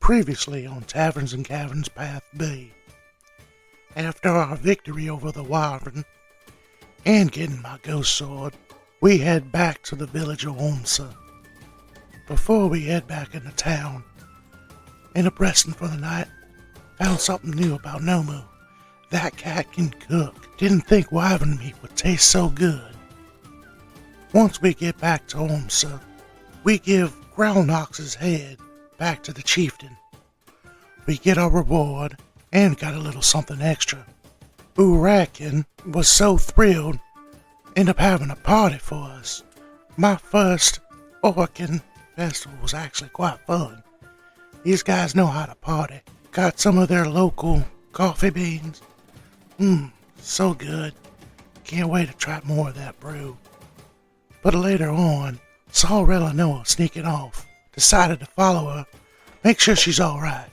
Previously on Taverns and Caverns Path B. After our victory over the Wyvern and getting my ghost sword, we head back to the village of Ormsa. Before we head back into town, and up resting for the night, found something new about Nomu. That cat can cook. Didn't think wyvern meat would taste so good. Once we get back to Ormsa, we give Growlnox's head back to the chieftain. We get our reward and got a little something extra. Urakin was so thrilled, ended up having a party for us. My first Orkin festival was actually quite fun. These guys know how to party. Got some of their local coffee beans. So good. Can't wait to try more of that brew. But later on, saw Relinoa sneaking off. Decided to follow her, make sure she's alright.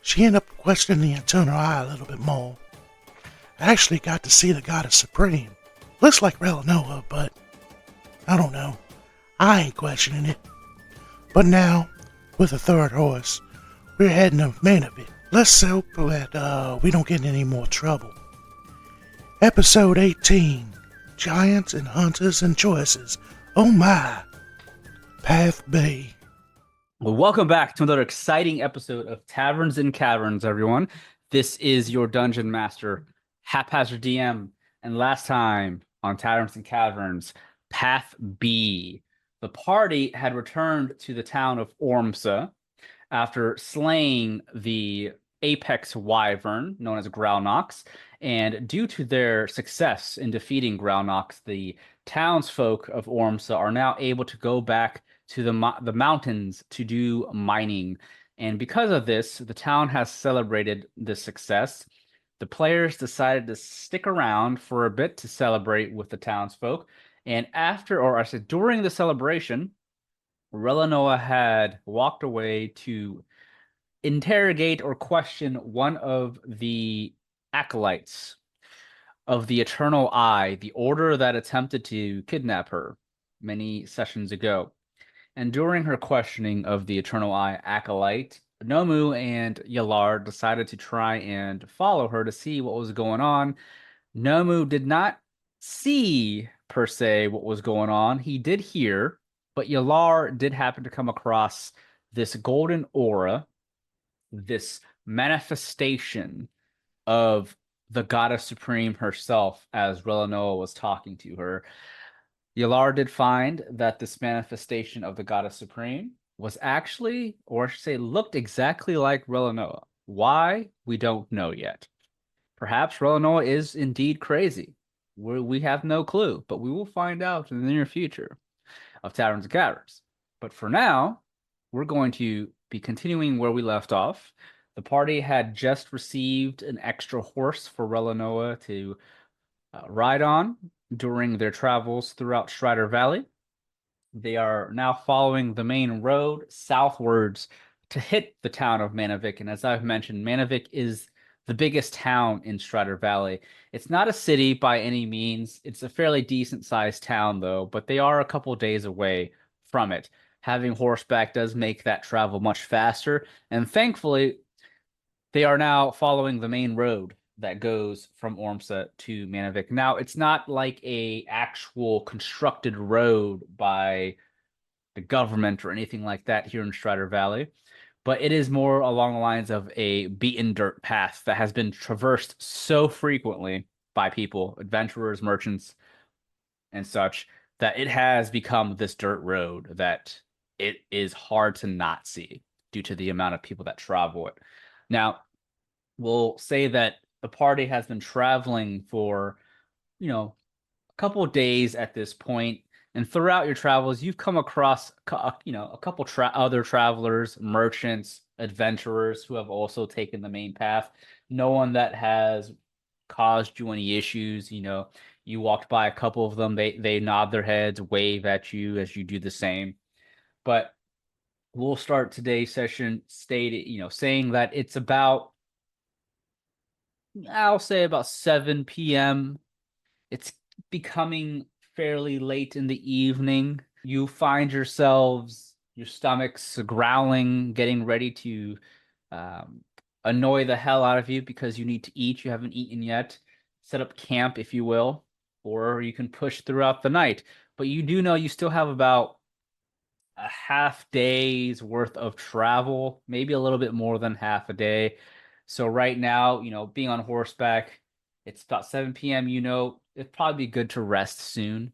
She ended up questioning the internal eye a little bit more. I actually got to see the goddess supreme. Looks like Relinoa, but I don't know. I ain't questioning it. But now, with a third horse, we're heading to Manavik. Let's hope that we don't get in any more trouble. Episode 18, Giants and Hunters and Choices. Oh my! Path B. Well, welcome back to another exciting episode of Taverns and Caverns, everyone. This is your Dungeon Master, HaphazardDM, and last time on Taverns and Caverns, Path B. The party had returned to the town of Ormsa after slaying the apex wyvern, known as Growlnox, and due to their success in defeating Growlnox, the townsfolk of Ormsa are now able to go back to the mountains to do mining. And because of this, the town has celebrated this success. The players decided to stick around for a bit to celebrate with the townsfolk. And during the celebration, Relinoa had walked away to interrogate or question one of the acolytes of the Eternal Eye, the order that attempted to kidnap her many sessions ago. And during her questioning of the Eternal Eye acolyte, Nomu and Yelar decided to try and follow her to see what was going on. Nomu did not see, per se, what was going on. He did hear, but Yelar did happen to come across this golden aura, this manifestation of the Goddess Supreme herself as Relinoa was talking to her. Yelar did find that this manifestation of the Goddess Supreme was actually, or I should say, looked exactly like Relinoa. Why? We don't know yet. Perhaps Relinoa is indeed crazy. We have no clue, but we will find out in the near future of Taverns and Caverns. But for now, we're going to be continuing where we left off. The party had just received an extra horse for Relinoa to ride on during their travels throughout Strider Valley. They are now following the main road southwards to hit the town of Manavik. And as I've mentioned, Manavik is the biggest town in Strider Valley. It's not a city by any means. It's a fairly decent sized town, though, but they are a couple days away from it. Having horseback does make that travel much faster. And thankfully, they are now following the main road that goes from Ormsa to Manavik. Now, it's not like a actual constructed road by the government or anything like that here in Strider Valley, but it is more along the lines of a beaten dirt path that has been traversed so frequently by people, adventurers, merchants, and such, that it has become this dirt road that it is hard to not see due to the amount of people that travel it. Now, we'll say that the party has been traveling for, a couple of days at this point, and throughout your travels, you've come across, a couple other travelers, merchants, adventurers who have also taken the main path. No one that has caused you any issues. You walked by a couple of them. They nod their heads, wave at you as you do the same. But we'll start today's session saying that it's about, I'll say about 7 p.m. It's becoming fairly late in the evening. You find yourselves Your stomach's growling, getting ready to um, annoy the hell out of you because you need to eat. You haven't eaten yet. Set up camp, if you will, or you can push throughout the night. But you do know you still have about a half day's worth of travel, maybe a little bit more than half a day. So right now, being on horseback, it's about 7 p.m. It'd probably be good to rest soon,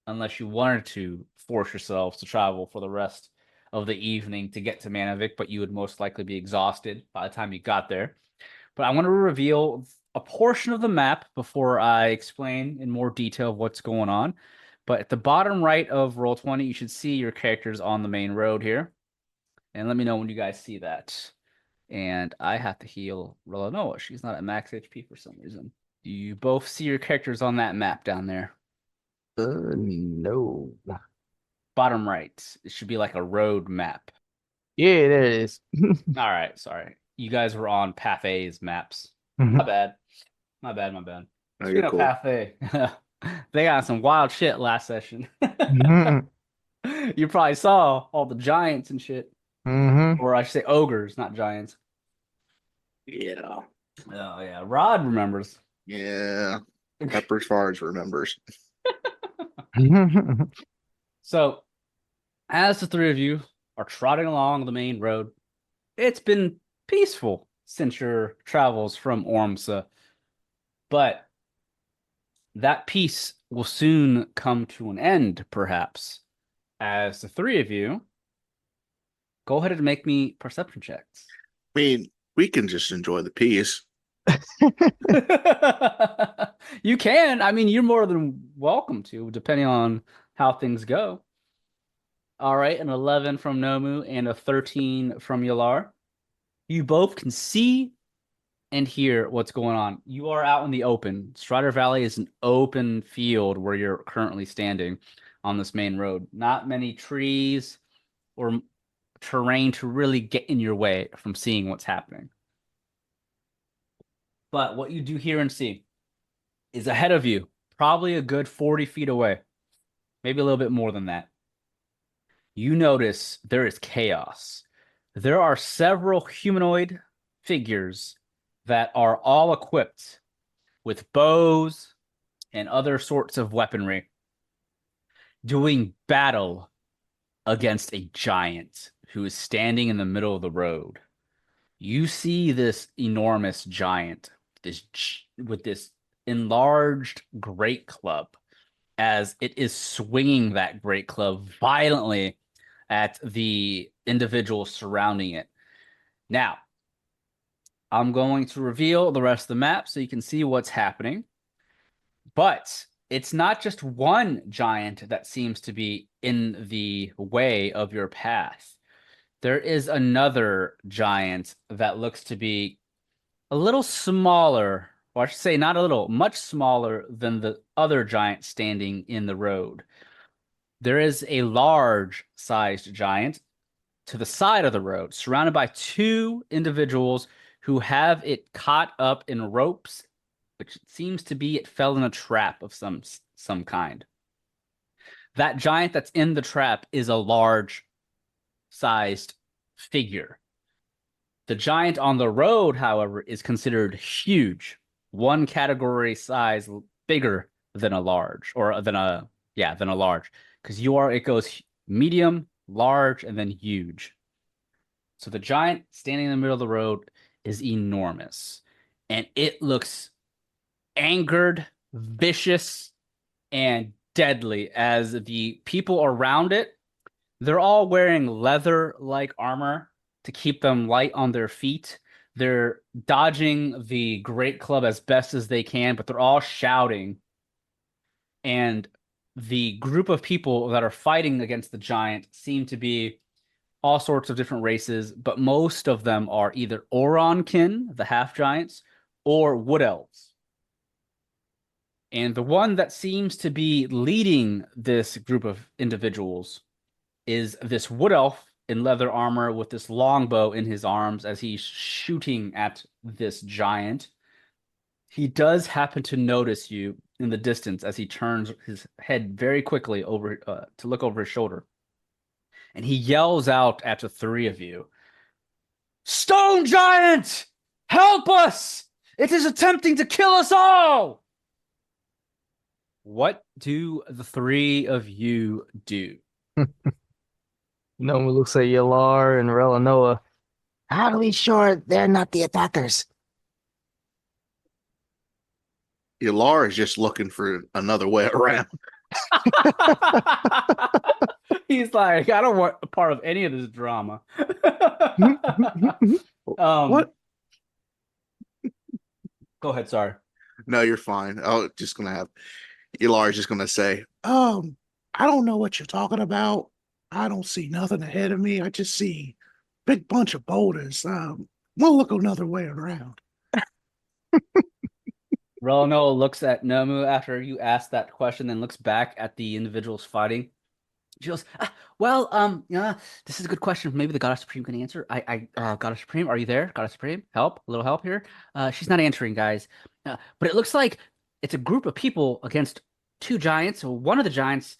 unless you wanted to force yourselves to travel for the rest of the evening to get to Manavik, but you would most likely be exhausted by the time you got there. But I want to reveal a portion of the map before I explain in more detail what's going on. But at the bottom right of Roll20, you should see your characters on the main road here. And let me know when you guys see that. And I have to heal Relinoa. She's not at max HP for some reason. You both see your characters on that map down there. No. Bottom right. It should be like a road map. Yeah, there it is. All right, sorry. You guys were on Path A's maps. My bad. My bad, my bad. Oh, Speaking you're of cool. Path A, they got some wild shit last session. You probably saw all the giants and shit. Or I should say ogres, not giants. Yeah. Oh yeah. Rod remembers. Yeah. Pepper's Farge remembers. So as the three of you are trotting along the main road, it's been peaceful since your travels from Ormsa. But that peace will soon come to an end, perhaps, as the three of you go ahead and make me perception checks. I mean, we can just enjoy the peace. You can. I mean, you're more than welcome to, depending on how things go. All right, an 11 from Nomu and a 13 from Yelar. You both can see and hear what's going on. You are out in the open. Strider Valley is an open field where you're currently standing on this main road. Not many trees or terrain to really get in your way from seeing what's happening. But what you do hear and see is ahead of you, probably a good 40 feet away, maybe a little bit more than that. You notice there is chaos. There are several humanoid figures that are all equipped with bows and other sorts of weaponry, doing battle against a giant who is standing in the middle of the road. You see this enormous giant, with this enlarged great club, as it is swinging that great club violently at the individuals surrounding it. Now, I'm going to reveal the rest of the map so you can see what's happening. But it's not just one giant that seems to be in the way of your path. There is another giant that looks to be a little smaller, or I should say not a little, much smaller than the other giant standing in the road. There is a large-sized giant to the side of the road, surrounded by two individuals who have it caught up in ropes, which seems to be it fell in a trap of some kind. That giant that's in the trap is a large-sized figure. The giant on the road, however, is considered huge, one category size bigger than a large, or than a large, because it goes medium, large, and then huge. So the giant standing in the middle of the road is enormous, and it looks angered, vicious, and deadly as the people around it, they're all wearing leather-like armor to keep them light on their feet. They're dodging the great club as best as they can, but they're all shouting. And the group of people that are fighting against the giant seem to be all sorts of different races, but most of them are either Oronkin, the half giants, or wood elves. And the one that seems to be leading this group of individuals is this wood elf in leather armor with this longbow in his arms as he's shooting at this giant. He does happen to notice you in the distance as he turns his head very quickly over to look over his shoulder. and he yells out at the three of you, "Stone Giant, help us! It is attempting to kill us all!" What do the three of you do? Nomu looks at Yelar and Relinoa. How are we sure they're not the attackers? Yelar is just looking for another way around. He's like, I don't want a part of any of this drama. What? Go ahead, sorry. No, you're fine. Just gonna have Yelar is just gonna say, I don't know what you're talking about. I don't see nothing ahead of me. I just see big bunch of boulders. We'll look another way around. Relinoa looks at Nomu after you ask that question, then looks back at the individuals fighting. She goes, yeah, this is a good question. Maybe the Goddess Supreme can answer. Goddess Supreme, are you there? Goddess Supreme, help, a little help here. She's not answering, guys. But it looks like it's a group of people against two giants. So one of the giants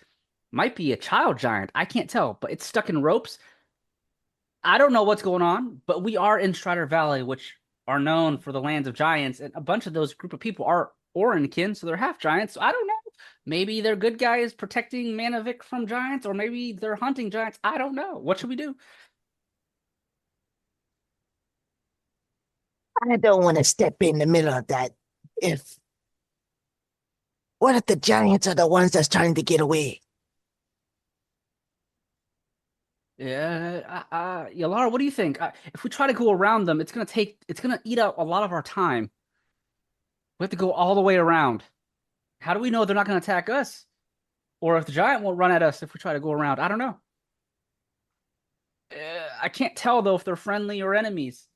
might be a child giant. I can't tell, but it's stuck in ropes. I don't know what's going on, but we are in Strider Valley, which are known for the lands of giants, and a bunch of those group of people are Orinkin, so they're half giants. So I don't know. Maybe they're good guys protecting Manavik from giants, or maybe they're hunting giants. I don't know. What should we do? I don't want to step in the middle of that. What if the giants are the ones that's trying to get away? Yeah, Yelar, what do you think? If we try to go around them, it's gonna eat up a lot of our time. We have to go all the way around. How do we know they're not gonna attack us? Or if the giant won't run at us if we try to go around? I don't know. I can't tell though if they're friendly or enemies.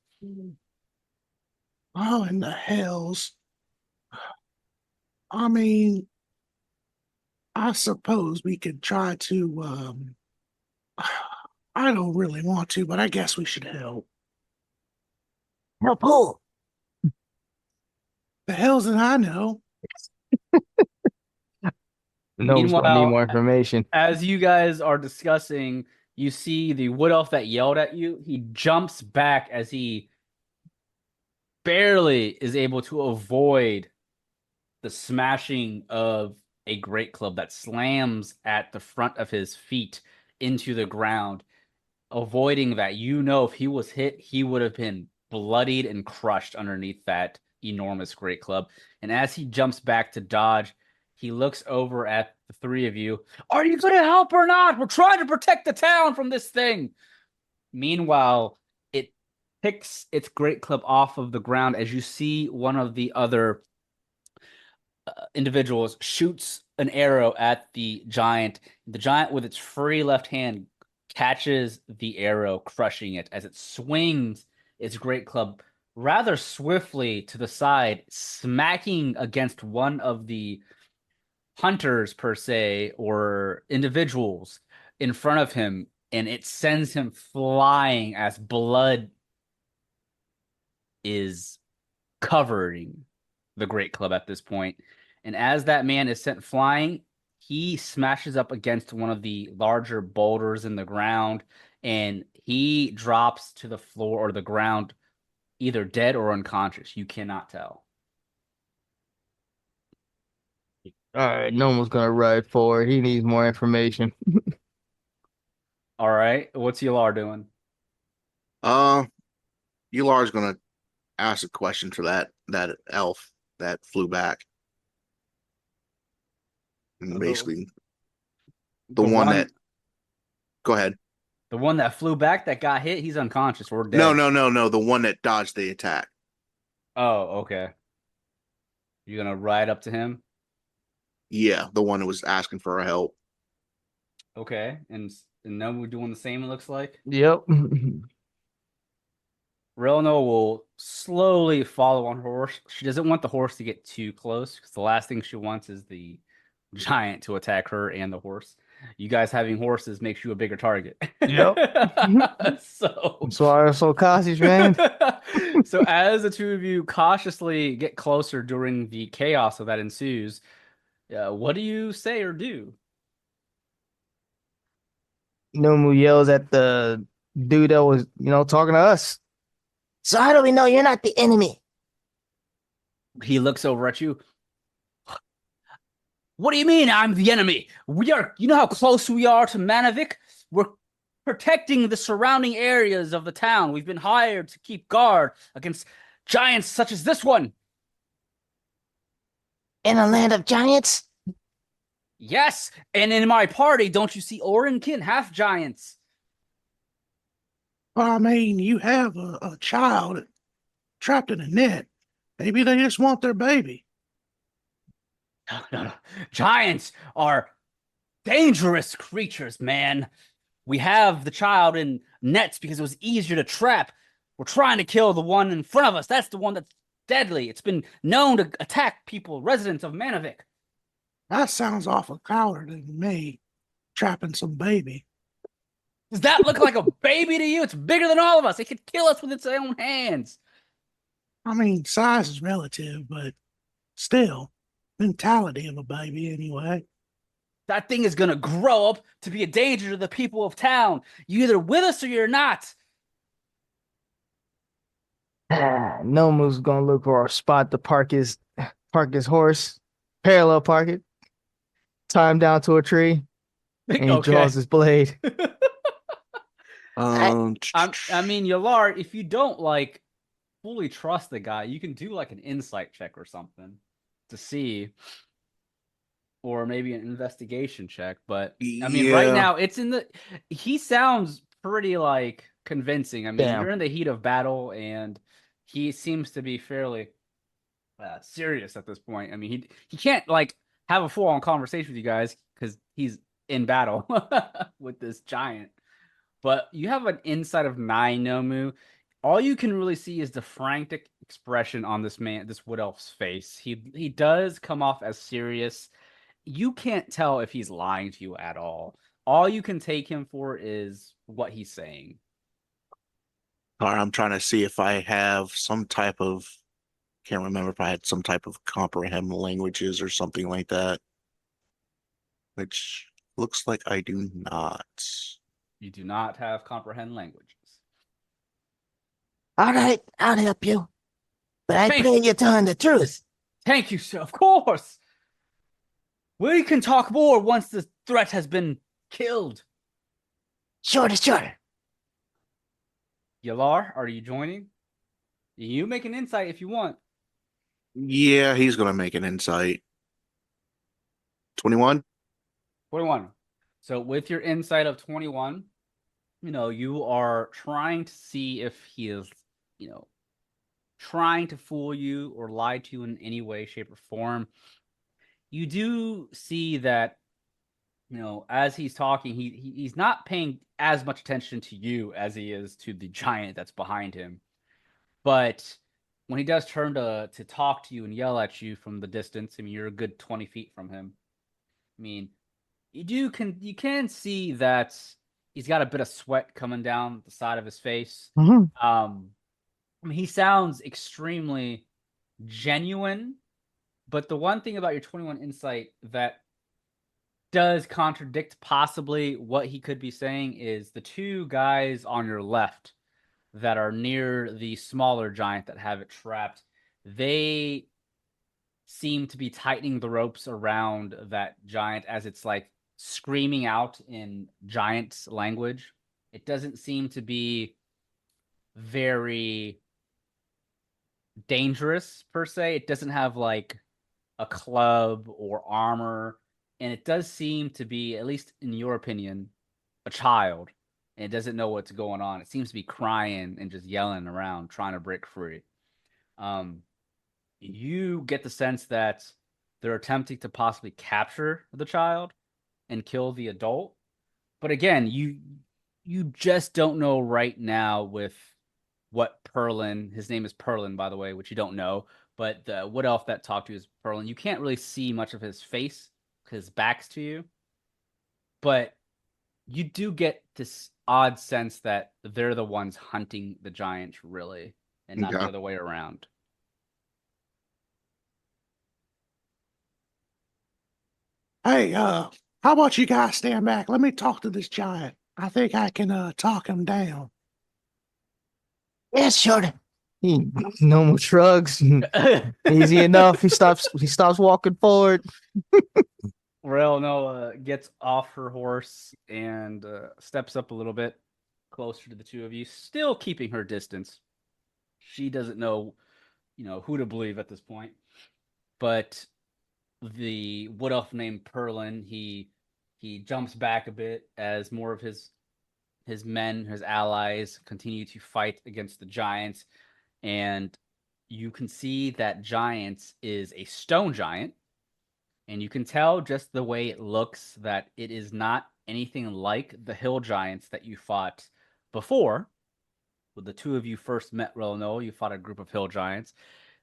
Oh, in the hells. I mean, I suppose we could try to, I don't really want to, but I guess we should help. Help who? The hells that I know. Nomu's gonna need Meanwhile, more information. as you guys are discussing, you see the wood elf that yelled at you. He jumps back as he barely is able to avoid the smashing of a great club that slams at the front of his feet into the ground. Avoiding that, if he was hit, he would have been bloodied and crushed underneath that enormous great club. And as he jumps back to dodge, he looks over at the three of you. Are you going to help or not? We're trying to protect the town from this thing. Meanwhile, it picks its great club off of the ground as you see one of the other individuals shoots an arrow at the giant. The giant, with its free left hand, catches the arrow, crushing it as it swings its great club rather swiftly to the side, smacking against one of the hunters, per se, or individuals in front of him, and it sends him flying as blood is covering the great club at this point. And as that man is sent flying, he smashes up against one of the larger boulders in the ground, and he drops to the floor or the ground, either dead or unconscious. You cannot tell. All right, Nomu's gonna ride forward. He needs more information. All right, what's Yelar doing? Yelar's gonna ask a question for that elf that flew back. And basically the one that go ahead. The one that flew back that got hit, he's unconscious or dead. No. The one that dodged the attack. Oh, okay. You're gonna ride up to him? Yeah, the one that was asking for our help. Okay. And Nomu doing the same, it looks like? Yep. Relinoa will slowly follow on her horse. She doesn't want the horse to get too close because the last thing she wants is the giant to attack her and the horse. You guys having horses makes you a bigger target. Yep. So That's why I'm so cautious, man. So as the two of you cautiously get closer during the chaos that ensues, what do you say or do? Nomu yells at the dude that was, talking to us. So how do we know you're not the enemy? He looks over at you. What do you mean I'm the enemy? You know how close we are to Manavik? We're protecting the surrounding areas of the town. We've been hired to keep guard against giants such as this one. In a land of giants? Yes, and in my party, don't you see Orinkin, half giants? Well, I mean, you have a child trapped in a net. Maybe they just want their baby. No. Giants are dangerous creatures, man. We have the child in nets because it was easier to trap. We're trying to kill the one in front of us. That's the one that's deadly. It's been known to attack people, residents of Manavik. That sounds awful cowardly to me, trapping some baby. Does that look like a baby to you? It's bigger than all of us. It could kill us with its own hands. I mean, size is relative, but still, mentality of a baby anyway. That thing is going to grow up to be a danger to the people of town. You either with us or you're not. Nomu's gonna look for a spot to park his horse, parallel park it, tie him down to a tree, and he draws his blade. I mean, Yelar, if you don't like fully trust the guy, you can do like an insight check or something to see, or maybe an investigation check. But I mean, right now it's he sounds pretty like convincing. I mean, Damn. you're in the heat of battle, and he seems to be fairly serious at this point. I mean, he can't like have a full on conversation with you guys because he's in battle with this giant. But you have an insight of 9, Nomu. All you can really see is the frantic expression on this wood elf's face. He does come off as serious. You can't tell if he's lying to you at all. All you can take him for is what he's saying. All right, I'm trying to see if I have some type of, can't remember if I had some type of comprehend languages or something like that, which looks like I do not. You do not have comprehend languages. All right, I'll help you. But I pray you're telling the truth. Thank you, sir. Of course. We can talk more once the threat has been killed. Sure. Yelar, are you joining? You make an insight if you want. Yeah, he's gonna make an insight. 21? 21. So with your insight of 21, you are trying to see if he is, trying to fool you or lie to you in any way, shape, or form. You do see that, as he's talking, he's not paying as much attention to you as he is to the giant that's behind him. But when he does turn to talk to you and yell at you from the distance, I mean, you're a good 20 feet from him. I mean, you can see that he's got a bit of sweat coming down the side of his face. Mhm. I mean, he sounds extremely genuine, but the one thing about your 21 insight that does contradict possibly what he could be saying is the two guys on your left that are near the smaller giant that have it trapped. They seem to be tightening the ropes around that giant as it's like screaming out in giant language. It doesn't seem to be very dangerous per se. It doesn't have like a club or armor, and it does seem to be, at least in your opinion, a child, and it doesn't know what's going on. It seems to be crying and just yelling around, trying to break free. You get the sense that they're attempting to possibly capture the child and kill the adult. But again, you just don't know right now with what Perlin, his name is Perlin, by the way, which you don't know, but the wood elf that talked to you is Perlin. You can't really see much of his face because his back's to you. But you do get this odd sense that they're the ones hunting the giant, really, and not the other way around. Hey, how about you guys stand back? Let me talk to this giant. I think I can talk him down. Yeah, sure. Nomu shrugs. Easy enough. He stops walking forward. Relinoa gets off her horse and steps up a little bit closer to the two of you, still keeping her distance. She doesn't know, who to believe at this point. But the wood elf named Perlin, he jumps back a bit as more of his men, his allies, continue to fight against the giants. And you can see that giant is a stone giant. And you can tell just the way it looks that it is not anything like the hill giants that you fought before. When the two of you first met Relinoa, you fought a group of hill giants.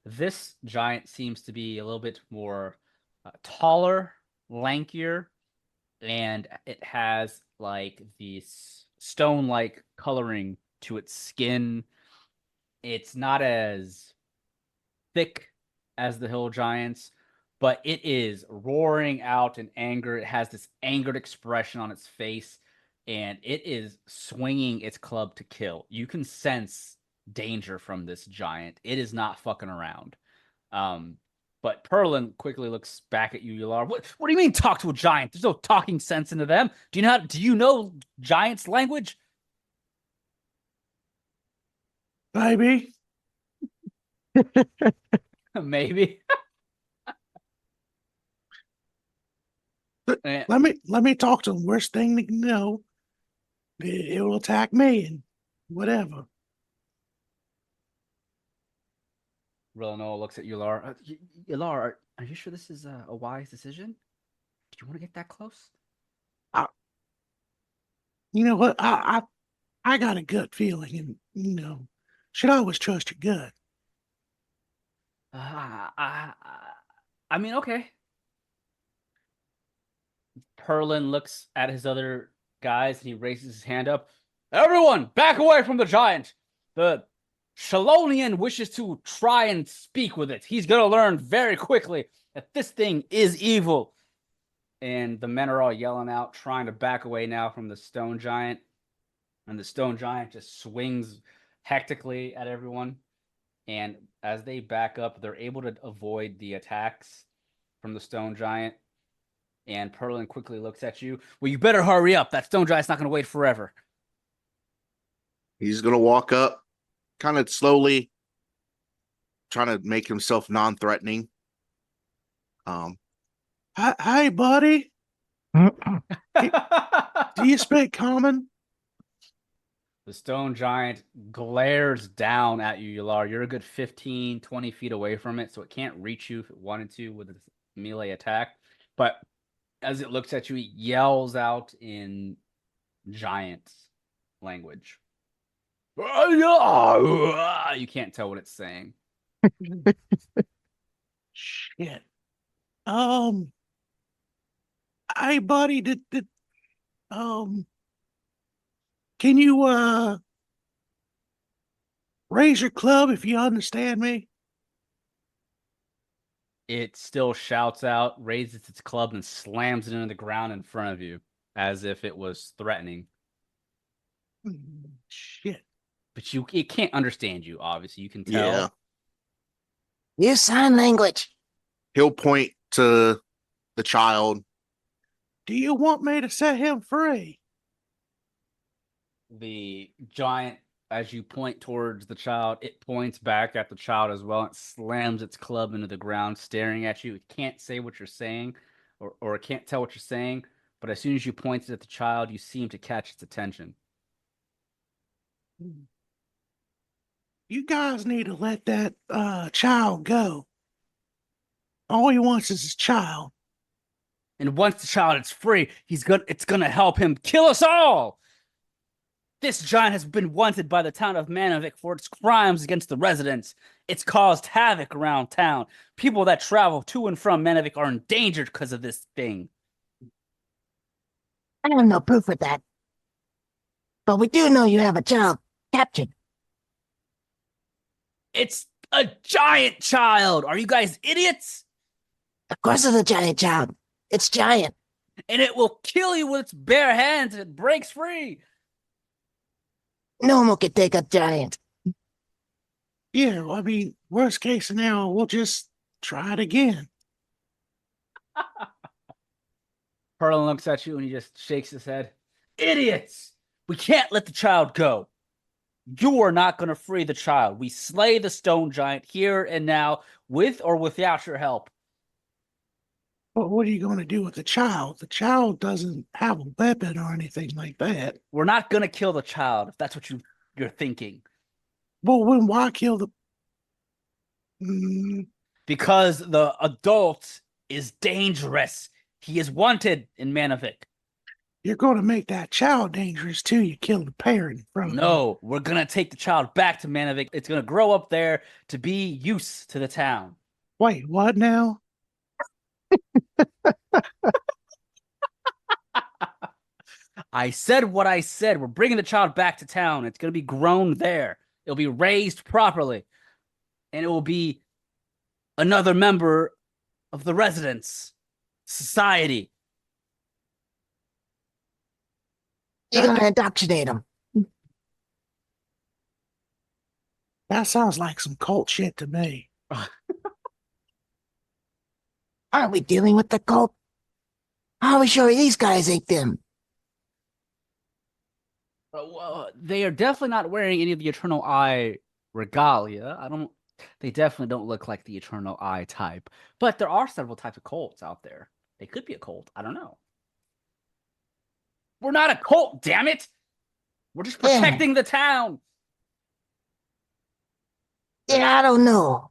This giant seems to be a little bit more taller, lankier, and it has like this stone-like coloring to its skin. It's not as thick as the hill giants, but it is roaring out in anger. It has this angered expression on its face, and it is swinging its club to kill. You can sense danger from this giant. It is not fucking around. But Perlin quickly looks back at you, Yelar. What do you mean talk to a giant? There's no talking sense into them. Do you know giants' language? Maybe. Maybe. Let me talk to him. Worst thing they can know, it will attack me and whatever. Relinoa looks at Yelar. Yelar, are you sure this is a wise decision? Do you want to get that close? You know what? I got a gut feeling, and should always trust your gut. I mean, okay. Perlin looks at his other guys and he raises his hand up. Everyone, back away from the giant. The Shalonian wishes to try and speak with it. He's going to learn very quickly that this thing is evil. And the men are all yelling out, trying to back away now from the stone giant. And the stone giant just swings hectically at everyone. And as they back up, they're able to avoid the attacks from the stone giant. And Perlin quickly looks at you. Well, you better hurry up. That stone giant's not going to wait forever. He's going to walk up kind of slowly, trying to make himself non-threatening. Hi, buddy. Do you speak common? The stone giant glares down at you, Yelar. You're a good 15, 20 feet away from it, so it can't reach you if it wanted to with its melee attack. But as it looks at you, it yells out in giant language. You can't tell what it's saying. Shit. Hey, buddy, can you raise your club if you understand me? It still shouts out, raises its club, and slams it into the ground in front of you as if it was threatening. Shit. But it can't understand you, obviously. You can tell. Yeah. Use sign language. He'll point to the child. Do you want me to set him free? The giant, as you point towards the child, it points back at the child as well. It slams its club into the ground, staring at you. It can't say what you're saying, or it can't tell what you're saying. But as soon as you point it at the child, you seem to catch its attention. You guys need to let that child go. All he wants is his child. And once the child is free, it's gonna help him kill us all. This giant has been wanted by the town of Manavik for its crimes against the residents. It's caused havoc around town. People that travel to and from Manavik are endangered because of this thing. I have no proof of that. But we do know you have a child captured. It's a giant child. Are you guys idiots? Of course it's a giant child. It's giant. and it will kill you with its bare hands if it breaks free. Nomu can take a giant. Yeah, well, I mean, worst case scenario, we'll just try it again. Perlin looks at you and he just shakes his head. Idiots! We can't let the child go. You are not going to free the child. We slay the stone giant here and now, with or without your help. But what are you going to do with the child? The child doesn't have a weapon or anything like that. We're not going to kill the child, if that's what you're thinking. Well, then why kill the... Mm, Because the adult is dangerous. He is wanted in Manavik. you're going to make that child dangerous, too. You kill the parent in front of him. No, we're going to take the child back to Manavik. It's going to grow up there to be use to the town. Wait, what now? I said what I said. We're bringing the child back to town. It's going to be grown there. It'll be raised properly. And it will be another member of the residents' society. You're gonna indoctrinate him. That sounds like some cult shit to me. Aren't we dealing with the cult? How are we sure these guys ain't them? Well, they are definitely not wearing any of the Eternal Eye regalia. They definitely don't look like the Eternal Eye type. But there are several types of cults out there. They could be a cult. I don't know. We're not a cult, damn it! We're just protecting the town. Yeah, I don't know.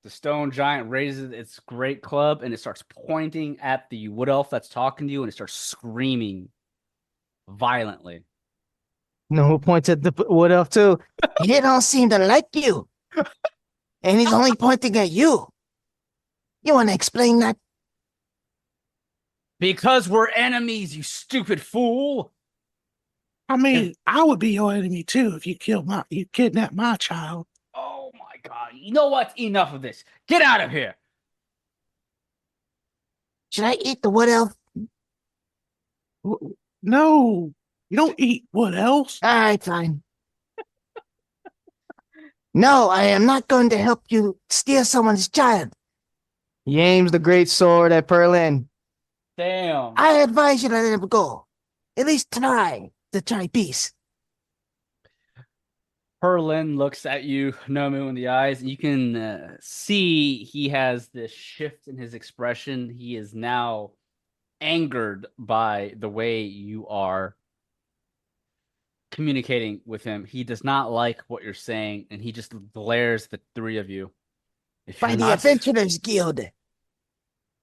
The stone giant raises its great club and it starts pointing at the wood elf that's talking to you and it starts screaming violently. No, who points at the wood elf too? He don't seem to like you. And he's only pointing at you. You want to explain that? Because we're enemies, you stupid fool. I mean, I would be your enemy, too, if you kidnapped my child. Oh my god. You know what? Enough of this. Get out of here. Should I eat the wood elf? No, you don't eat what else? All right, fine. No, I am not going to help you steal someone's child. He aims the great sword at Perlin. Damn. I advise you to let him go. At least try to try peace. Perlin looks at you, Nomu, in the eyes, and you can see he has this shift in his expression. He is now angered by the way you are communicating with him. He does not like what you're saying, and he just glares at the three of you. By the Adventurers Guild.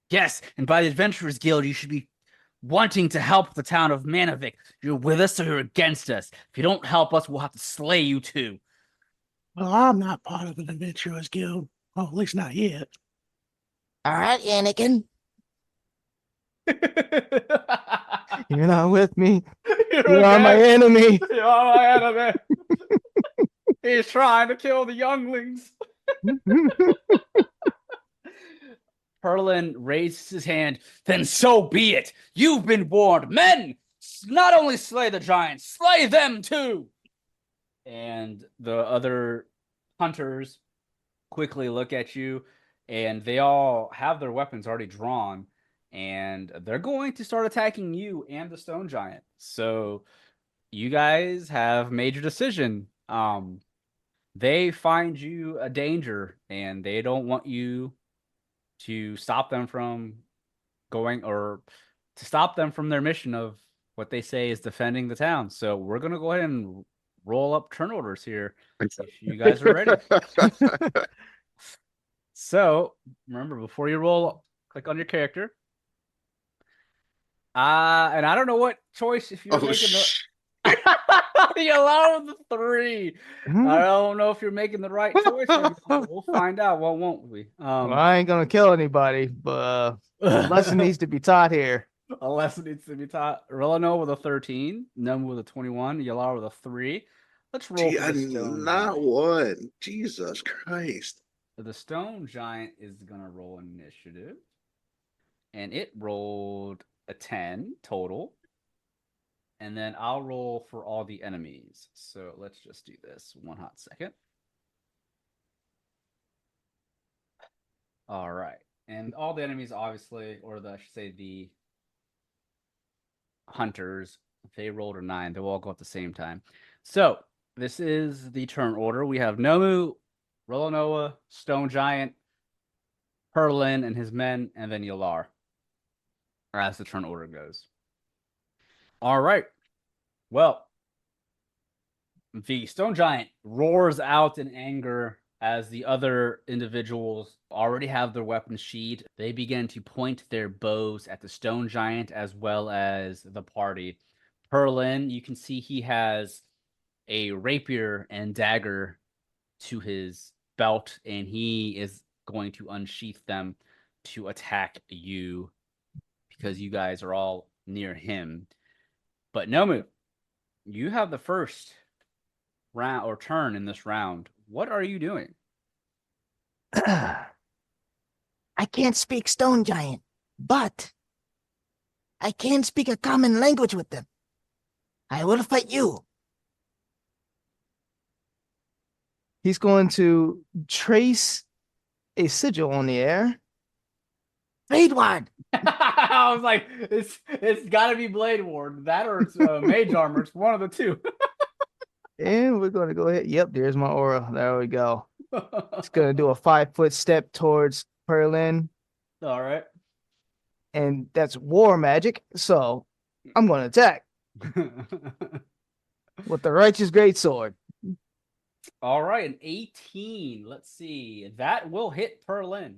Yes, and by the Adventurers Guild, you should be wanting to help the town of Manavik. You're with us or you're against us. If you don't help us, we'll have to slay you too. Well, I'm not part of an adventurers guild. Well, at least not yet. All right, Anakin. You're not with me. You are my enemy. You are my enemy. He's trying to kill the younglings. Perlin raises his hand. Then so be it. You've been warned. Men, not only slay the giants, slay them too. And the other hunters quickly look at you, and they all have their weapons already drawn, and they're going to start attacking you and the stone giant. So you guys have made your decision. They find you a danger, and they don't want you to stop them from going, or to stop them from their mission of what they say is defending the town. So we're going to go ahead and roll up turn orders here if you guys are ready. So remember, before you roll, click on your character. And I don't know what choice, if you're making the allow the 3. I don't know if you're making the right choice. We'll find out, won't we? Well, I ain't gonna kill anybody, but a lesson needs to be taught here. A lesson needs to be taught. Relinoa with a 13, Nomu with a 21, Yelar with a 3. Let's roll for the stone not giant. one. Jesus Christ. The stone giant is gonna roll initiative. and it rolled a 10 total. And then I'll roll for all the enemies. So let's just do this 1 hot second. All right. And all the enemies, obviously, or I should say the hunters, if they rolled a 9, they'll all go at the same time. So this is the turn order. We have Nomu, Relinoa, Stone Giant, Perlin and his men, and then Yelar, as the turn order goes. All right. Well, the Stone Giant roars out in anger as the other individuals already have their weapons sheathed. They begin to point their bows at the Stone Giant as well as the party. Perlin, you can see he has a rapier and dagger to his belt, and he is going to unsheath them to attack you because you guys are all near him. But Nomu, you have the first round or turn in this round. What are you doing? I can't speak Stone Giant, but I can speak a common language with them. I will fight you. He's going to trace a sigil on the air. Blade Ward. I was like, it's got to be Blade Ward. That or it's Mage Armor. It's one of the two. And we're going to go ahead. Yep, there's my aura. There we go. It's going to do a 5-foot step towards Perlin. All right. And that's war magic. So I'm going to attack with the Righteous Greatsword. All right, an 18. Let's see. That will hit Perlin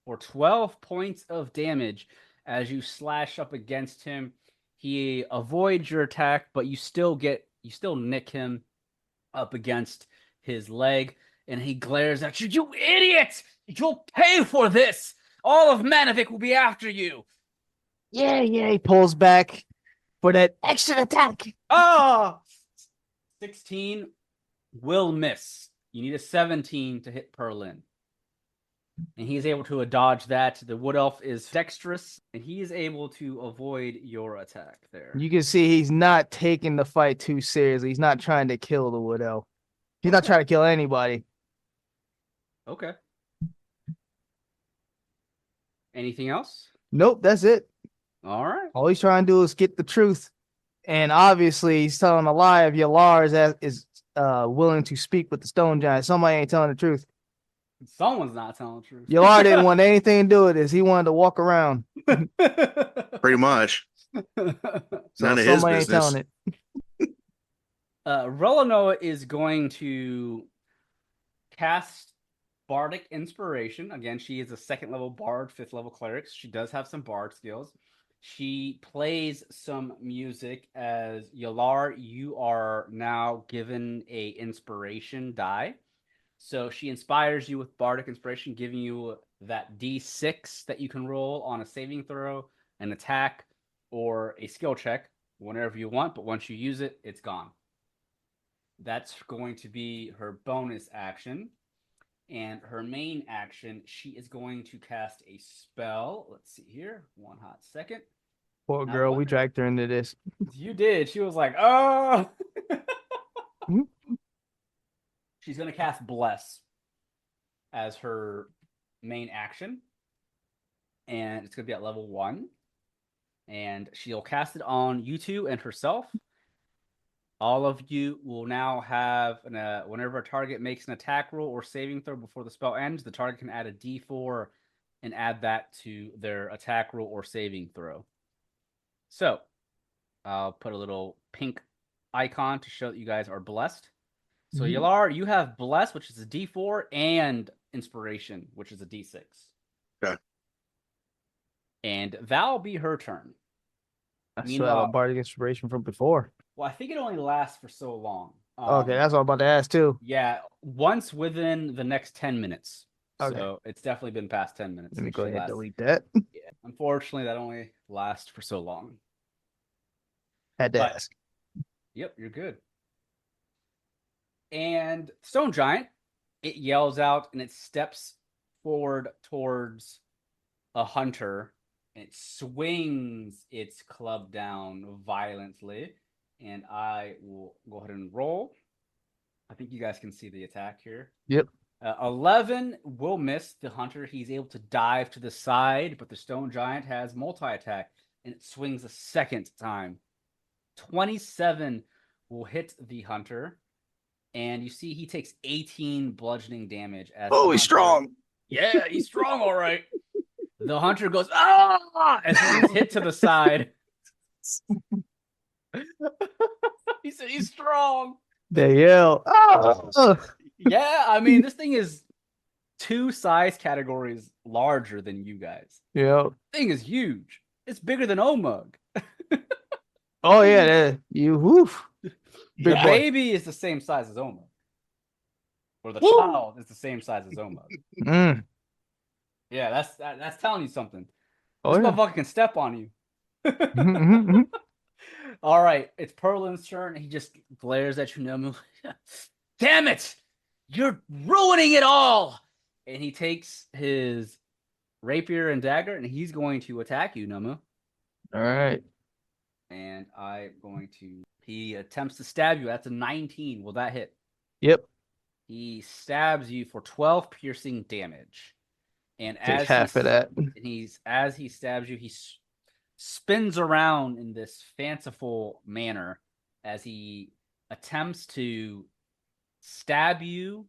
for 12 points of damage as you slash up against him. He avoids your attack, but you still nick him up against his leg, and he glares at you. You idiot! You'll pay for this! All of Manavik will be after you! Yeah, he pulls back for that extra attack. Ah! 16 will miss. You need a 17 to hit Perlin. And he's able to dodge that. The Wood Elf is dexterous, and he is able to avoid your attack there. You can see he's not taking the fight too seriously. He's not trying to kill the Wood Elf. He's not trying to kill anybody. Okay. Anything else? Nope, that's it. All right. All he's trying to do is get the truth. And obviously, he's telling a lie if Yelar is willing to speak with the Stone Giant. Somebody ain't telling the truth. Someone's not telling the truth. Yelar didn't want anything to do with this. He wanted to walk around. Pretty much. So None of his somebody ain't business. telling it. Relinoa is going to cast Bardic Inspiration. Again, she is a 2nd level bard, 5th level cleric. She does have some bard skills. She plays some music as Yelar. You are now given a inspiration die. So she inspires you with Bardic Inspiration, giving you that D6 that you can roll on a saving throw, an attack, or a skill check whenever you want. But once you use it, it's gone. That's going to be her bonus action. And her main action, she is going to cast a spell. Let's see here. 1 hot second. Poor girl, we dragged her into this. You did. She was like, oh. She's going to cast Bless as her main action. And it's going to be at level 1. And she'll cast it on you two and herself. All of you will now have, whenever a target makes an attack roll or saving throw before the spell ends, the target can add a d4 and add that to their attack roll or saving throw. So, I'll put a little pink icon to show that you guys are blessed. So, Yelar, you have Bless, which is a d4, and Inspiration, which is a d6. Okay. And that'll be her turn. I still have a Bardic Inspiration from before. Well, I think it only lasts for so long. Okay, that's what I'm about to ask too. Yeah, once within the next 10 minutes. Okay. So it's definitely been past 10 minutes. Let me since go she ahead and last- delete that. Yeah, unfortunately, that only lasts for so long. Had to But- ask. Yep, you're good. And Stone Giant, it yells out and it steps forward towards a hunter and it swings its club down violently. And I will go ahead and roll. I think you guys can see the attack here. Yep. 11 will miss the hunter. He's able to dive to the side, but the stone giant has multi-attack, and it swings a second time. 27 will hit the hunter, and you see he takes 18 bludgeoning damage. As Oh, he's strong. Yeah, he's strong, all right. The hunter goes, ah, as he's hit to the side. He said he's strong. They yell. Oh! Yeah, I mean, this thing is 2 size categories larger than you guys. Yep. Thing is huge. It's bigger than Omug. Oh yeah, you woof. The Big boy. baby is the same size as Omug. Or the Woo! child is the same size as Omug. Mm. Yeah, that's telling you something. Oh This yeah. motherfucker can step on you. Mhm. All right, it's Perlin's turn. He just glares at you, Nomu. Damn it! You're ruining it all! And he takes his rapier and dagger, and he's going to attack you, Nomu. All right. And I'm going to... He attempts to stab you. That's a 19. Will that hit? Yep. He stabs you for 12 piercing damage. And Take half of that. As he stabs you, he spins around in this fanciful manner as he attempts to stab you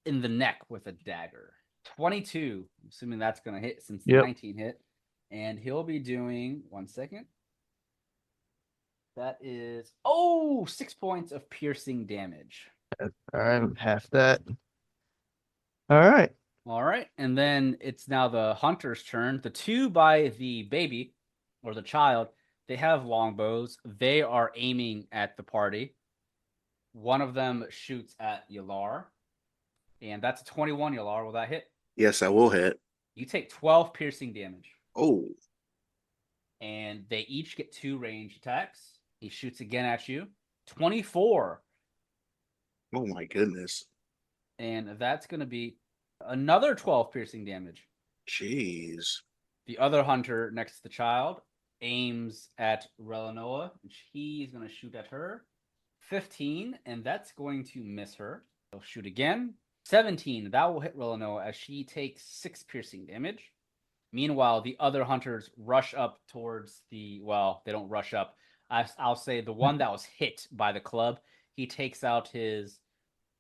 in the neck with a dagger. 22. I'm assuming that's going to hit since the 19 hit. And he'll be doing... One second. That is... 6 points of piercing damage. All right. Half that. All right. All right. And then it's now the hunter's turn. The 2 by the baby, or the child, they have longbows. They are aiming at the party. One of them shoots at Yelar. And that's a 21, Yelar. Will that hit? Yes, I will hit. You take 12 piercing damage. Oh. And they each get 2 range attacks. He shoots again at you. 24. Oh my goodness. And that's going to be another 12 piercing damage. Jeez. The other hunter next to the child aims at Relinoa, and he's going to shoot at her. 15, and that's going to miss her. He'll shoot again. 17, that will hit Relinoa as she takes 6 piercing damage. Meanwhile, the other hunters rush up towards the... Well, they don't rush up. I'll say the one that was hit by the club, he takes out his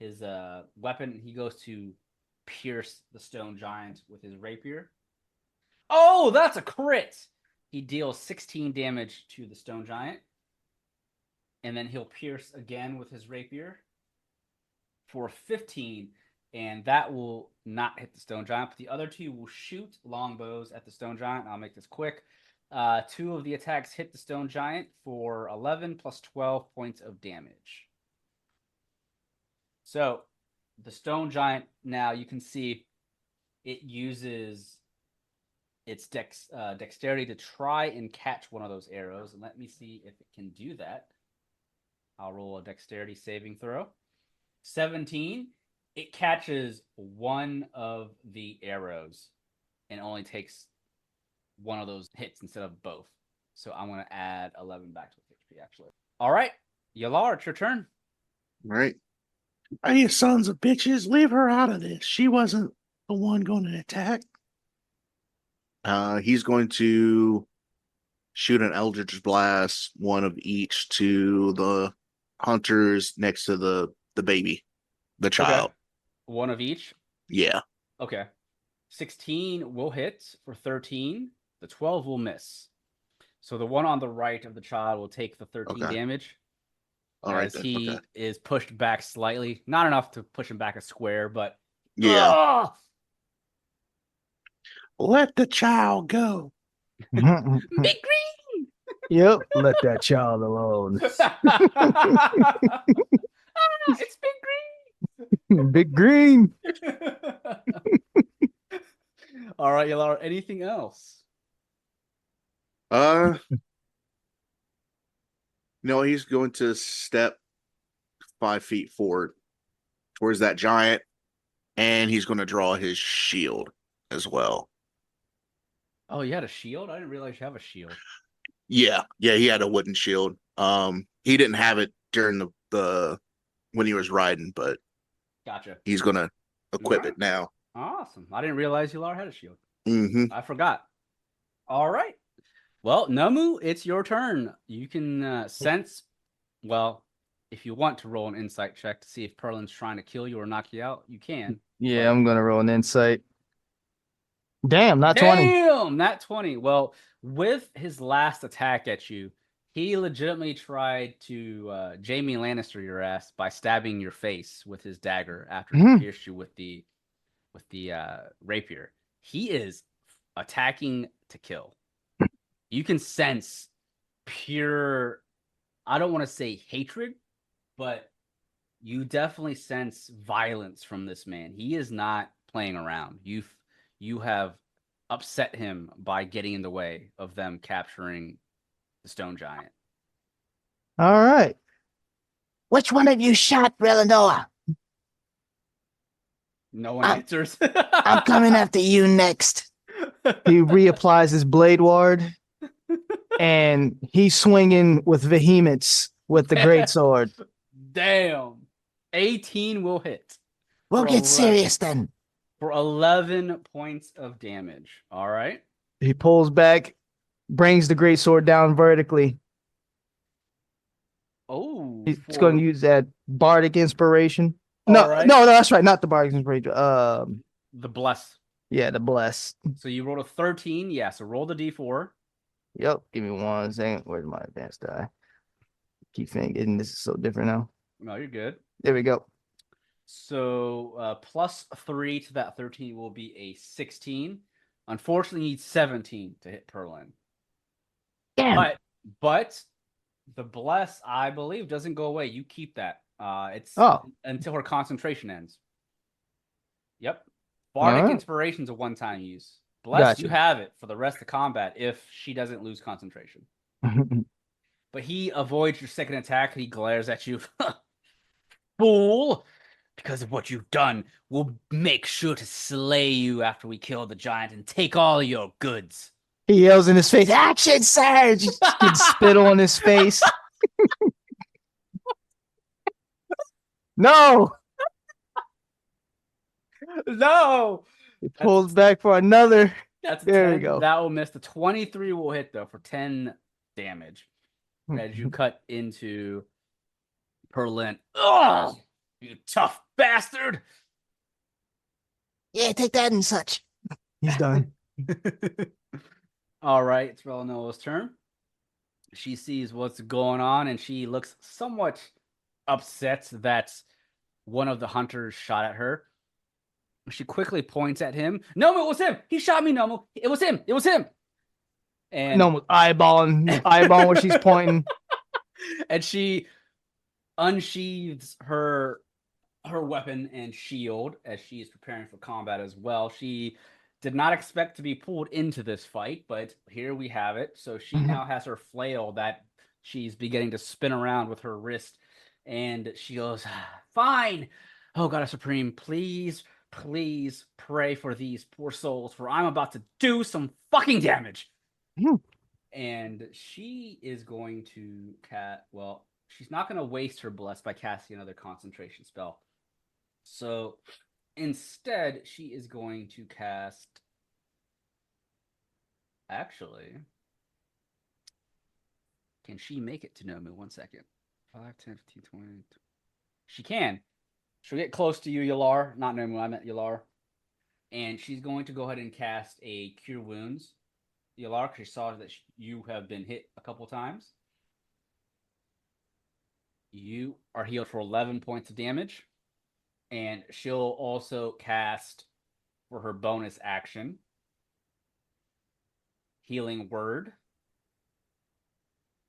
weapon, and he goes to pierce the stone giant with his rapier. Oh, that's a crit! He deals 16 damage to the stone giant. And then he'll pierce again with his rapier for 15. And that will not hit the stone giant. But the other 2 will shoot longbows at the stone giant. I'll make this quick. 2 of the attacks hit the stone giant for 11 plus 12 points of damage. So the stone giant, now you can see it uses its dexterity to try and catch one of those arrows. And let me see if it can do that. I'll roll a dexterity saving throw. 17. It catches one of the arrows and only takes one of those hits instead of both. So I'm going to add 11 back to HP, actually. All right. Yelar, it's your turn. All right. Hey, you sons of bitches, leave her out of this. She wasn't the one going to attack. He's going to shoot an Eldritch Blast, one of each, to the hunters next to the baby, the child. Okay. One of each? Yeah. Okay. 16 will hit for 13. The 12 will miss. So the one on the right of the child will take the 13 damage. All right. As he is pushed back slightly. Not enough to push him back a square, but... Yeah. Oh! Let the child go. Big green! Yep. Let that child alone. It's Big Big green. All right, Yelar. Anything else? No, he's going to step 5 feet forward towards that giant, and he's going to draw his shield as well. Oh, you had a shield? I didn't realize you have a shield. Yeah, he had a wooden shield. He didn't have it during the when he was riding, but Gotcha. he's gonna equip Alright. it now. Awesome. I didn't realize Yelar had a shield. Mm-hmm. I forgot. All right. Well, Nomu, it's your turn. You can sense. Well, if you want to roll an insight check to see if Perlin's trying to kill you or knock you out, you can. Yeah, But- I'm gonna roll an insight. Damn, not 20. Damn, not 20. Well, with his last attack at you, he legitimately tried to Jaime Lannister your ass by stabbing your face with his dagger after he pierced you with the rapier. He is attacking to kill. You can sense pure, I don't want to say hatred, but you definitely sense violence from this man. He is not playing around. You have upset him by getting in the way of them capturing the stone giant. All right. Which one of you shot Relinoa? No one answers. I'm coming after you next. He reapplies his blade ward, and he's swinging with vehemence with the great sword. Damn. 18 will hit. We'll For get 11 serious then. For 11 points of damage. All right. He pulls back, brings the great sword down vertically. Oh, He's going to use that bardic inspiration. No, right. no, that's right. Not the bardic inspiration. The bless. Yeah, the bless. So you rolled a 13. Yeah, so roll the d4. Yep. Give me 1 second. Where's my advanced die? Keep thinking this is so different now. No, you're good. There we go. So plus 3 to that 13 will be a 16. Unfortunately, you need 17 to hit Perlin. Damn. But the bless, I believe, doesn't go away. You keep that. It's until her concentration ends. Yep. Bardic Inspiration's a one-time use. Bless, you have it for the rest of combat if she doesn't lose concentration. But he avoids your second attack and he glares at you. Fool! Because of what you've done, we'll make sure to slay you after we kill the giant and take all your goods. He yells in his face, "Action, Surge!" Gets spittle on his face. No! No! He pulls back for another. That's there 10. We go. That will miss. The 23 will hit, though, for 10 damage. As you cut into Perlin. Ugh! You tough bastard! Yeah, take that and such. He's done. All right, it's Relinoa's turn. She sees what's going on and she looks somewhat upset that one of the hunters shot at her. She quickly points at him. Nomu, it was him. He shot me, Nomu. It was him. It was him. And Nomu's eyeballing where she's pointing. And she unsheathes her weapon and shield as she is preparing for combat as well. She did not expect to be pulled into this fight, but here we have it. So she now has her flail that she's beginning to spin around with her wrist. And she goes, fine. Oh, God Supreme, please, please pray for these poor souls, for I'm about to do some fucking damage. And she is going to she's not going to waste her bless by casting another concentration spell. So instead, she is going to cast. Actually, can she make it to Nomu? 1 second. 5, 10, 15, 20. She can. She'll get close to you, Yelar. Not Nomu, I meant Yelar. And she's going to go ahead and cast a Cure Wounds. Yelar, because she saw that you have been hit a couple times. You are healed for 11 points of damage. And she'll also cast, for her bonus action, Healing Word.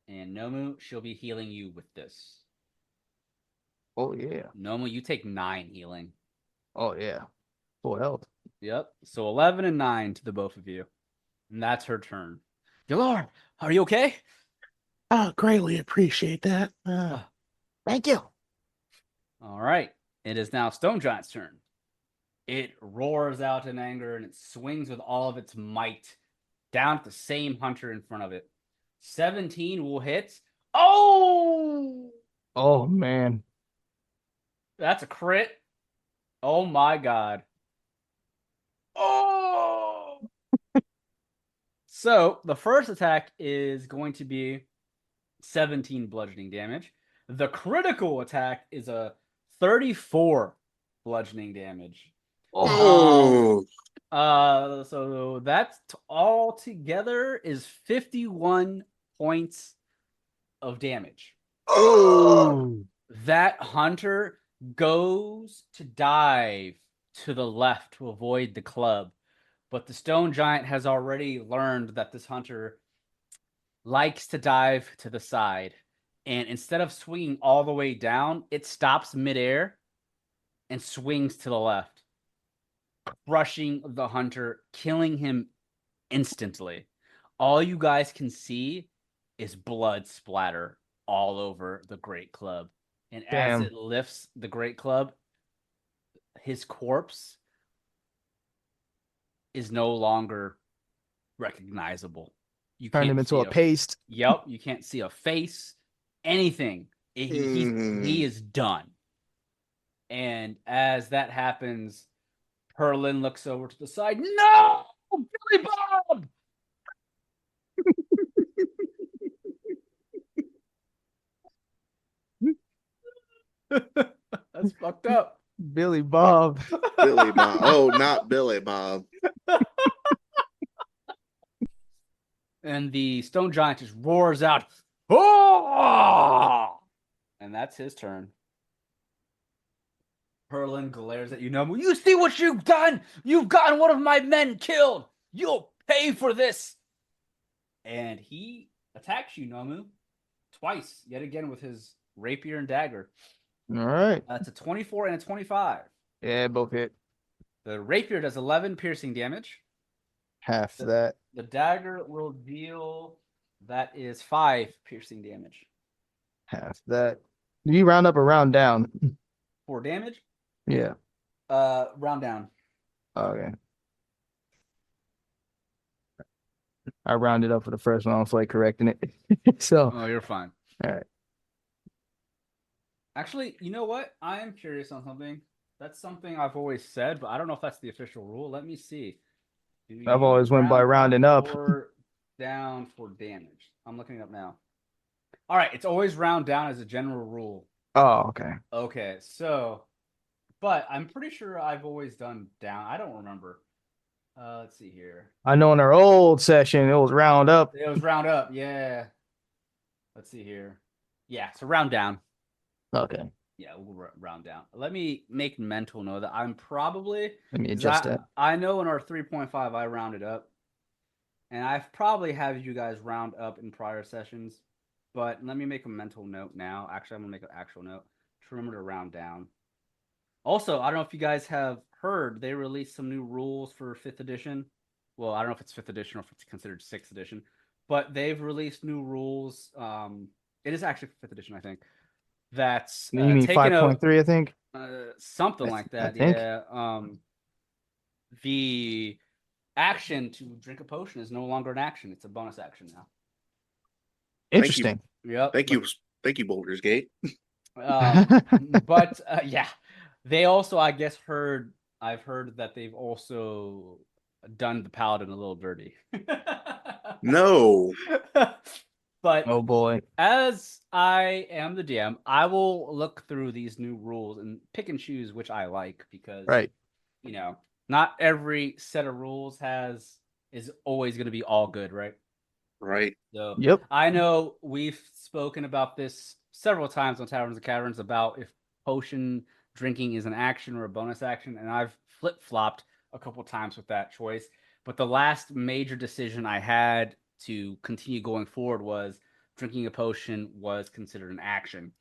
And Nomu, she'll be healing you with this. Oh, yeah. Nomu, you take 9 healing. Oh, yeah. Full health. Yep. So 11 and 9 to the both of you. And that's her turn. Yelar, are you okay? I greatly appreciate that. Thank you. All right. It is now Stone Giant's turn. It roars out in anger and it swings with all of its might down at the same hunter in front of it. 17 will hit. Oh! Oh man. That's a crit. Oh my god. Oh! So the first attack is going to be 17 bludgeoning damage. The critical attack is a 34 bludgeoning damage. Oh, So that's all together is 51 points of damage. Oh. That hunter goes to dive to the left to avoid the club, but the stone giant has already learned that this hunter likes to dive to the side, and instead of swinging all the way down, it stops midair and swings to the left, crushing the hunter, killing him instantly. All you guys can see is blood splatter all over the great club. And as it lifts the great club, his corpse is no longer recognizable. You Turned can't him into see a paste. Yep, you can't see a face, anything. He is done. And as that happens, Perlin looks over to the side. No, Billy Bob! That's fucked up. Billy Bob. Billy Bob. Oh, not Billy Bob. And the stone giant just roars out, oh! And that's his turn. Perlin glares at you, Nomu. You see what you've done? You've gotten one of my men killed. You'll pay for this. And he attacks you, Nomu, twice, yet again with his rapier and dagger. All right. That's a 24 and a 25. Yeah, both hit. The rapier does 11 piercing damage. Half that. The dagger will deal, that is 5 piercing damage. Half that. Do you round up or round down? 4 damage? Yeah. Round down. Okay. I rounded up for the first one. I was like correcting it. So. Oh, you're fine. All right. Actually, you know what? I am curious on something. That's something I've always said, but I don't know if that's the official rule. Let me see. I've always went by rounding up. Or down for damage. I'm looking it up now. All right, it's always round down as a general rule. Oh, okay. Okay, so, but I'm pretty sure I've always done down. I don't remember. Let's see here. I know in our old session it was round up. It was round up, yeah. Let's see here. Yeah, so round down. Okay. Yeah, we'll round down. Let me make mental note that I'm probably. Let me adjust that. I know in our 3.5 I rounded up, and I've probably had you guys round up in prior sessions, but let me make a mental note now. Actually, I'm gonna make an actual note to remember to round down. Also, I don't know if you guys have heard they released some new rules for 5th edition. Well, I don't know if it's 5th edition or if it's considered 6th edition, but they've released new rules. It is actually 5th edition, I think. That's you mean 5.3, I think. Something like that. Yeah. The action to drink a potion is no longer an action; it's a bonus action now. Interesting. Yep. Thank you, Baldur's Gate. But yeah, they also, I guess, I've heard that they've also done the paladin a little dirty. No. But oh boy, as I am the DM, I will look through these new rules and pick and choose which I like, because you know, not every set of rules is always going to be all good, right? Right. So yep. I know we've spoken about this several times on Taverns and Caverns about if potion drinking is an action or a bonus action, and I've flip-flopped a couple times with that choice. But the last major decision I had to continue going forward was drinking a potion was considered an action.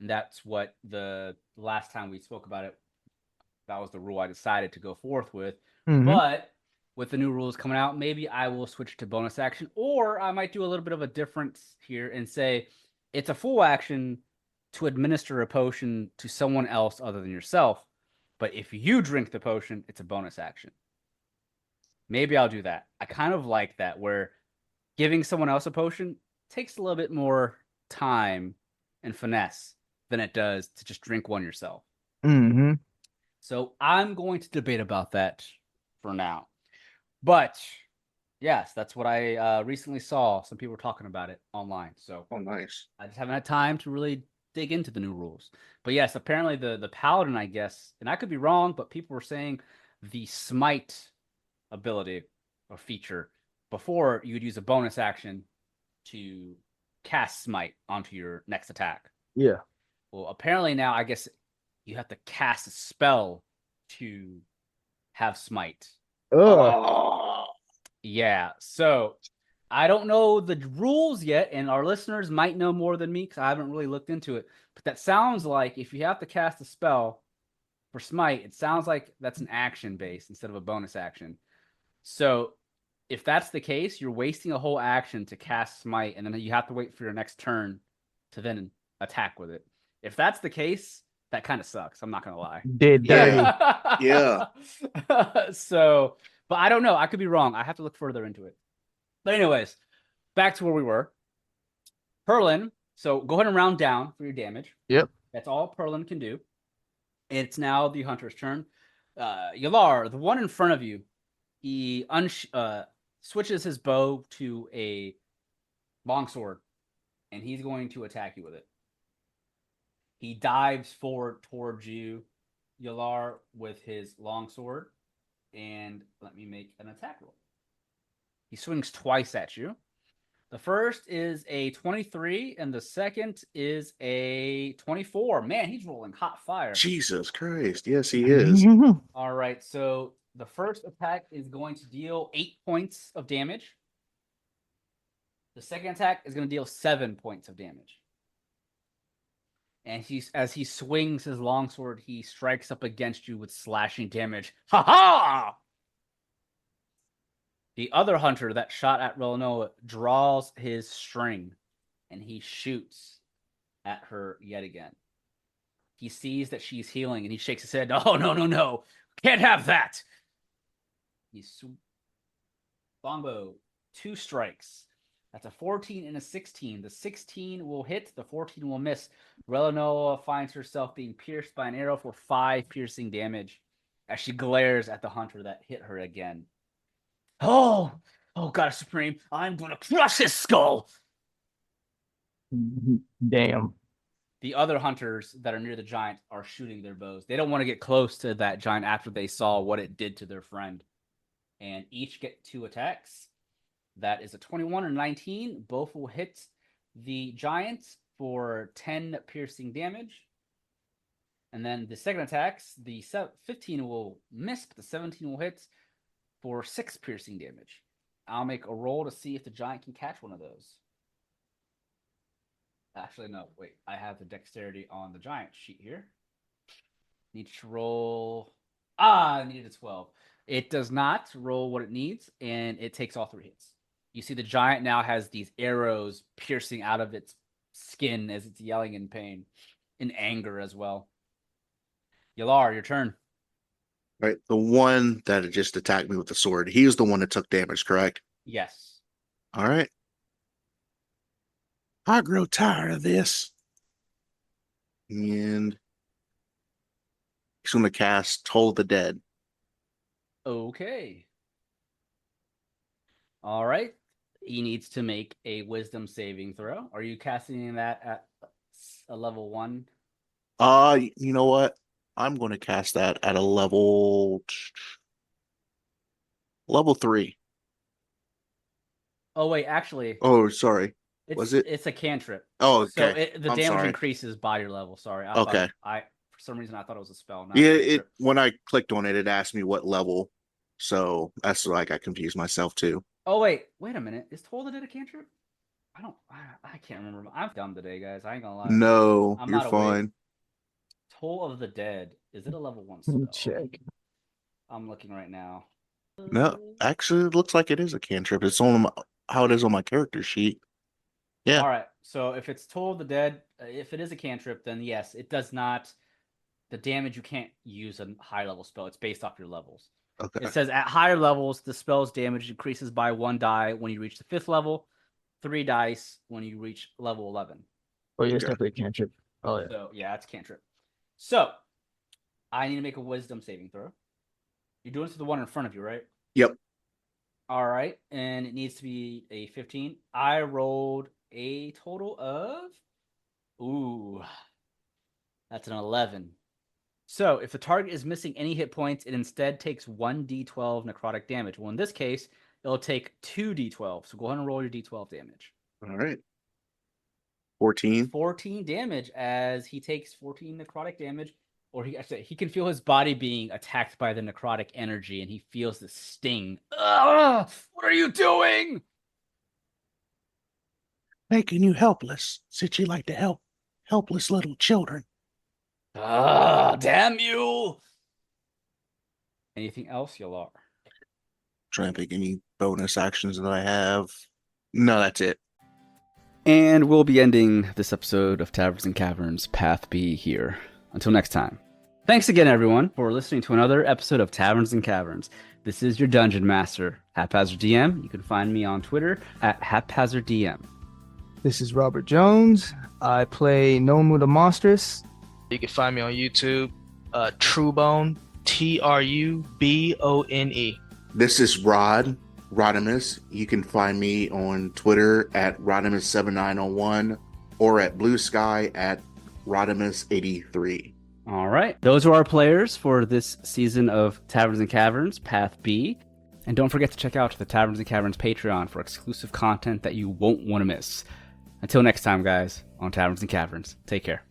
And that's what the last time we spoke about it, that was the rule I decided to go forth with. Mm-hmm. But with the new rules coming out, maybe I will switch to bonus action, or I might do a little bit of a difference here and say it's a full action to administer a potion to someone else other than yourself. But if you drink the potion, it's a bonus action. Maybe I'll do that. I kind of like that, where giving someone else a potion takes a little bit more time and finesse than it does to just drink one yourself. Mm-hmm. So I'm going to debate about that for now. But yes, that's what I recently saw. Some people were talking about it online. So Oh, nice. I just haven't had time to really dig into the new rules. But yes, apparently the paladin, I guess, and I could be wrong, but people were saying the smite ability or feature, before you would use a bonus action to cast smite onto your next attack. Yeah. Well, apparently now I guess you have to cast a spell to have smite. Ugh. Oh, Yeah. So I don't know the rules yet, and our listeners might know more than me because I haven't really looked into it. But that sounds like if you have to cast a spell for smite, it sounds like that's an action base instead of a bonus action. So if that's the case, you're wasting a whole action to cast smite, and then you have to wait for your next turn to then attack with it. If that's the case, that kind of sucks. I'm not gonna lie. Did dirty. Yeah. So, but I don't know. I could be wrong. I have to look further into it. But anyways, back to where we were. Perlin. So go ahead and round down for your damage. Yep. That's all Perlin can do. It's now the hunter's turn. Yelar, the one in front of you, he switches his bow to a longsword, and he's going to attack you with it. He dives forward towards you, Yelar, with his longsword, and let me make an attack roll. He swings twice at you. The first is a 23, and the second is a 24. Man, he's rolling hot fire. Jesus Christ. Yes, he is. All right, so the first attack is going to deal 8 points of damage. The second attack is going to deal 7 points of damage. And as he swings his longsword, he strikes up against you with slashing damage. Ha ha! The other hunter that shot at Relinoa draws his string, and he shoots at her yet again. He sees that she's healing, and he shakes his head. Oh, no. Can't have that. He's Longbow, 2 strikes. That's a 14 and a 16. The 16 will hit. The 14 will miss. Relinoa finds herself being pierced by an arrow for 5 piercing damage as she glares at the hunter that hit her again. Oh, God Supreme, I'm going to crush his skull. Damn. The other hunters that are near the giant are shooting their bows. They don't want to get close to that giant after they saw what it did to their friend. And each get 2 attacks. That is a 21 and 19. Both will hit the giant for 10 piercing damage. And then the second attacks, the 15 will miss, but the 17 will hit for 6 piercing damage. I'll make a roll to see if the giant can catch one of those. Actually, no, wait. I have the dexterity on the giant sheet here. Need to roll. I needed a 12. It does not roll what it needs, and it takes all 3 hits. You see the giant now has these arrows piercing out of its skin as it's yelling in pain, in anger as well. Yelar, your turn. Right. The one that had just attacked me with the sword, he was the one that took damage, correct? Yes. All right. I grow tired of this. And he's going to cast Toll the Dead. Okay. All right. He needs to make a wisdom saving throw. Are you casting that at a level 1? You know what? I'm going to cast that at a level 3. Oh, wait, actually. Oh, sorry. Was it? It's a cantrip. Oh, So okay. the I'm damage sorry. increases by your level. Sorry. Okay. For some reason I thought it was a spell. Not Yeah, a cantrip. when I clicked on it, it asked me what level. So that's why I got confused myself too. Oh, wait a minute. Is Toll the Dead a cantrip? I can't remember. I'm dumb today, guys. I ain't gonna lie. No, I'm you're not awake. fine. Toll of the Dead. Is it a level 1 spell? Check. I'm looking right now. No, actually, it looks like it is a cantrip. It's on how it is on my character sheet. Yeah. All right. So if it's Toll of the Dead, if it is a cantrip, then yes, it does not. The damage, you can't use a high level spell. It's based off your levels. Okay. It says at higher levels, the spell's damage increases by 1 die when you reach the 5th level, 3 dice when you reach level 11. Oh, yeah, it's Okay. definitely a cantrip. Oh, yeah. So, yeah, it's cantrip. So, I need to make a wisdom saving throw. You're doing this to the one in front of you, right? Yep. All right. And it needs to be a 15. I rolled a total of... Ooh. That's an 11. So, if the target is missing any hit points, it instead takes 1d12 necrotic damage. Well, in this case, it'll take 2d12. So, go ahead and roll your d12 damage. All right. 14. 14 damage as he takes 14 necrotic damage, or he can feel his body being attacked by the necrotic energy, and he feels the sting. Ugh! What are you doing? Making you helpless, since you like to help helpless little children. Ah, damn you! Anything else, Yelar? Trying to think any bonus actions that I have. No, that's it. And we'll be ending this episode of Taverns and Caverns Path B here. Until next time. Thanks again, everyone, for listening to another episode of Taverns and Caverns. This is your Dungeon Master, HaphazardDM. You can find me on Twitter at HaphazardDM. This is Robert Jones. I play Nomu the Monstrous. You can find me on YouTube, Truebone, Trubone. This is Rodimus. You can find me on Twitter at Rodimus7901 or at Blue Sky at Rodimus83. All right. Those are our players for this season of Taverns and Caverns, Path B. And don't forget to check out the Taverns and Caverns Patreon for exclusive content that you won't want to miss. Until next time, guys, on Taverns and Caverns. Take care.